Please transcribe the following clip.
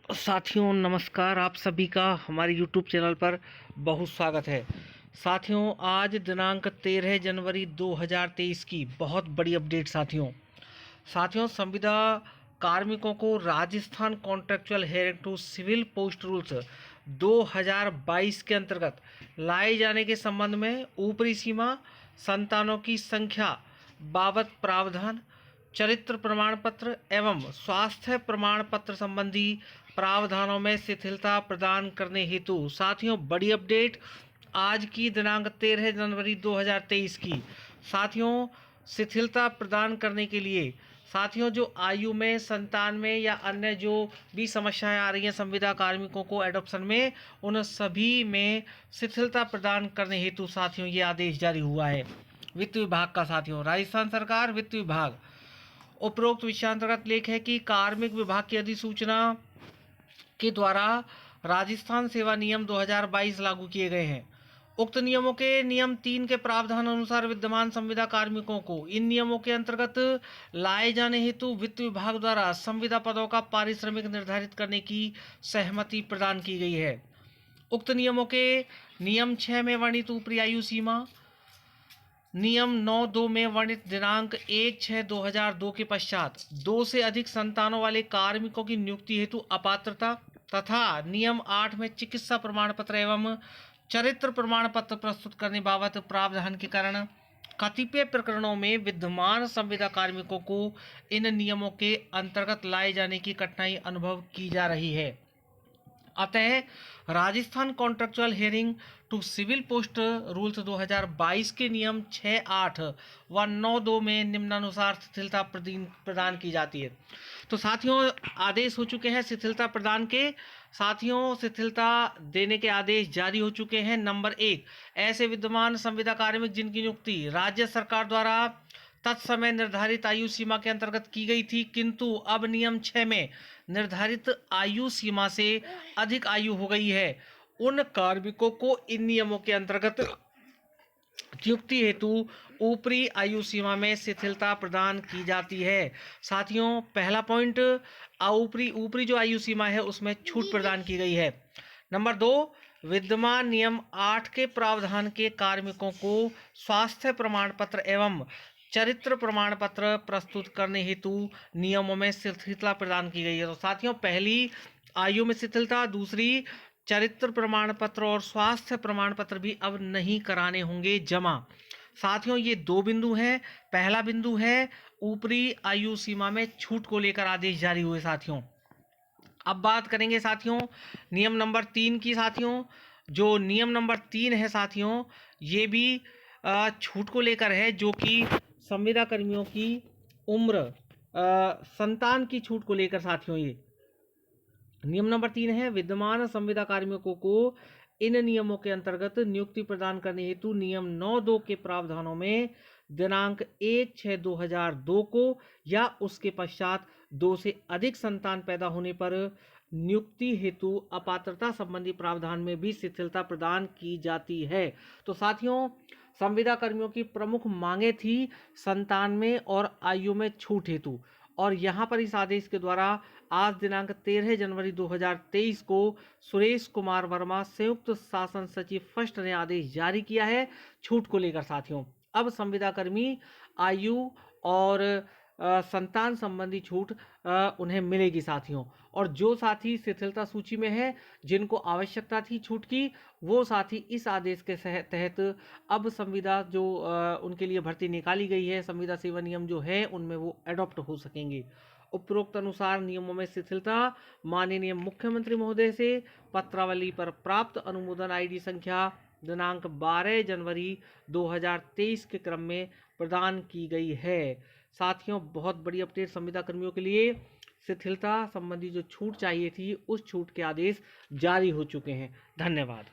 साथियों नमस्कार, आप सभी का हमारे YouTube चैनल पर बहुत स्वागत है। साथियों आज दिनांक 13 जनवरी 2023 की बहुत बड़ी अपडेट साथियों संविदा कार्मिकों को Rajasthan contractual hiring to civil post rules 2022 के अंतर्गत लाए जाने के संबंध में ऊपरी सीमा, संतानों की संख्या बाबत प्रावधान, चरित्र प्रमाण पत्र एवं स्वास्थ्य प्रमाण पत्र संबंधी प्रावधानों में शिथिलता प्रदान करने हेतु साथियों बड़ी अपडेट आज की दिनांक 13 जनवरी 2023 की। साथियों शिथिलता प्रदान करने के लिए साथियों जो आयु में, संतान में या अन्य जो भी समस्याएं आ रही हैं संविदा कार्मिकों को एडॉप्शन में, उन सभी में शिथिलता प्रदान करने हेतु साथियों ये आदेश जारी हुआ है वित्त विभाग का। साथियों राजस्थान सरकार वित्त विभाग उपरोक्त विषयांतर्गत लेख है कि कार्मिक विभाग की अधिसूचना के द्वारा राजस्थान सेवा नियम 2022 लागू किए गए हैं। उक्त नियमों के नियम 3 के प्रावधान अनुसार विद्यमान संविदा कार्मिकों को इन नियमों के अंतर्गत लाए जाने हेतु वित्त विभाग द्वारा संविदा पदों का पारिश्रमिक निर्धारित करने की सहमति प्रदान की गई है। उक्त नियमों के नियम 6 में वर्णित ऊपरी आयु सीमा, नियम 9(2) में वर्णित दिनांक 1/6/2002 के पश्चात 2 से अधिक संतानों वाले कार्मिकों की नियुक्ति हेतु अपात्रता तथा नियम 8 में चिकित्सा प्रमाण पत्र एवं चरित्र प्रमाण पत्र प्रस्तुत करने बाबत प्रावधान के कारण कतिपय प्रकरणों में विद्यमान संविदा कार्मिकों को इन नियमों के अंतर्गत लाए जाने की कठिनाई अनुभव की जा रही है। अतः Rajasthan contractual hiring to civil post rules 2022 के नियम 6(8) व 9(2) में निम्नानुसार शिथिलता प्रदान की जाती है। तो साथियों आदेश हो चुके हैं शिथिलता प्रदान के। साथियों शिथिलता देने के आदेश जारी हो चुके हैं। नंबर 1, ऐसे विद्यमान संविदा कार्मिक जिनकी नियुक्ति राज्य सरकार द्वारा तत्समय निर्धारित आयु सीमा के अंतर्गत की गई थी, किंतु अब नियम 6 में निर्धारित आयु सीमा से अधिक आयु हो गई है, उन कार्मिकों को इन नियमों के अंतर्गत नियुक्ति हेतु ऊपरी आयु सीमा में शिथिलता प्रदान की जाती है। साथियों पहला पॉइंट, ऊपरी जो आयु सीमा है उसमें छूट प्रदान की गई है। नंबर 2, विद्यमान नियम 8 के प्रावधान के कार्मिकों को स्वास्थ्य प्रमाण पत्र एवं चरित्र प्रमाण पत्र प्रस्तुत करने हेतु नियमों में शिथिलता प्रदान की गई है। तो साथियों पहली आयु में शिथिलता, दूसरी चरित्र प्रमाण पत्र और स्वास्थ्य प्रमाण पत्र भी अब नहीं कराने होंगे जमा। साथियों ये 2 बिंदु हैं। पहला बिंदु है ऊपरी आयु सीमा में छूट को लेकर आदेश जारी हुए। साथियों अब बात करेंगे साथियों नियम नंबर 3 की। साथियों जो नियम नंबर 3 है साथियों ये भी छूट को लेकर है, जो कि संविदा कर्मियों की उम्र, संतान की छूट को लेकर। साथियों ये नियम नंबर 3 है, विद्यमान संविदा कार्मिकों को इन नियमों के अंतर्गत नियुक्ति प्रदान करने हेतु नियम 9(2) के प्रावधानों में दिनांक 1/6/2002 को या उसके पश्चात 2 से अधिक संतान पैदा होने पर नियुक्ति हेतु अपात्रता संबंधी प्रावधान में भी शिथिलता प्रदान की जाती है। तो साथियों संविदा कर्मियों की प्रमुख मांगे थी संतान में और आयु में छूट हेतु, और यहाँ पर इस आदेश के द्वारा आज दिनांक 13 जनवरी 2023 को सुरेश कुमार वर्मा संयुक्त शासन सचिव फर्स्ट ने आदेश जारी किया है छूट को लेकर। साथियों अब संविदा कर्मी आयु और संतान संबंधी छूट उन्हें मिलेगी। साथियों और जो साथी शिथिलता सूची में है, जिनको आवश्यकता थी छूट की, वो साथी इस आदेश के तहत अब संविदा जो उनके लिए भर्ती निकाली गई है, संविदा सेवा नियम जो है उनमें वो एडॉप्ट हो सकेंगे। उपरोक्त अनुसार नियमों में शिथिलता माननीय मुख्यमंत्री महोदय से पत्रावली पर प्राप्त अनुमोदन आईडी संख्या दिनांक 12 जनवरी 2023 के क्रम में प्रदान की गई है। साथियों बहुत बड़ी अपडेट संविदा कर्मियों के लिए, शिथिलता संबंधी जो छूट चाहिए थी उस छूट के आदेश जारी हो चुके हैं। धन्यवाद।